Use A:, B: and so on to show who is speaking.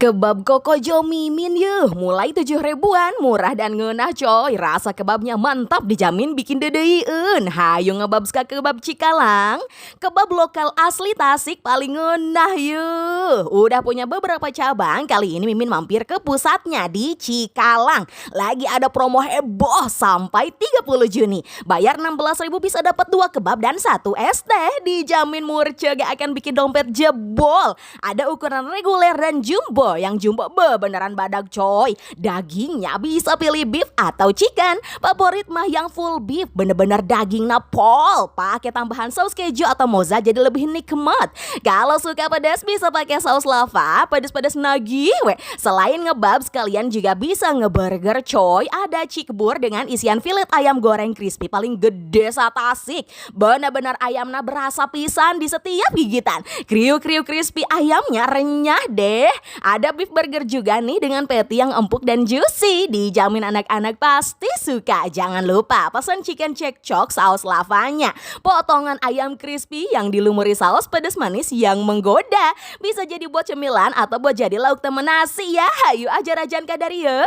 A: Kebab Koko Jo Mimin yeuh, mulai 7 ribuan, murah dan ngeunah coy. Rasa kebabnya mantap, dijamin bikin dedeieun. Hayu ngebabs ka kebab Cikalang. Kebab lokal asli Tasik paling ngeunah yeuh. Udah punya beberapa cabang, kali ini Mimin mampir ke pusatnya di Cikalang. Lagi ada promo heboh sampai 30 Juni. Bayar 16.000 bisa dapat 2 kebab dan 1 es teh. Dijamin murce gak akan bikin dompet jebol. Ada ukuran reguler dan jumbo. Yang jumbo beneran badak coy. Dagingnya bisa pilih beef atau chicken. Favorit mah yang full beef, bener-bener daging napol. Pakai tambahan saus keju atau moza jadi lebih nikmat. Kalau suka pedas bisa pakai saus lava, pedas-pedas nagih we. Selain ngebab sekalian juga bisa ngeburger coy. Ada cikbur dengan isian filet ayam goreng crispy paling gede satasik. Bener-bener ayamnya berasa pisan di setiap gigitan. Kriuk-kriuk crispy ayamnya renyah deh. Ada beef burger juga nih dengan patty yang empuk dan juicy. Dijamin anak-anak pasti suka. Jangan lupa pesan chicken cekcok saus lavanya. Potongan ayam crispy yang dilumuri saus pedas manis yang menggoda. Bisa jadi buat cemilan atau buat jadi lauk temen nasi ya. Hayu aja rajan kadari ya.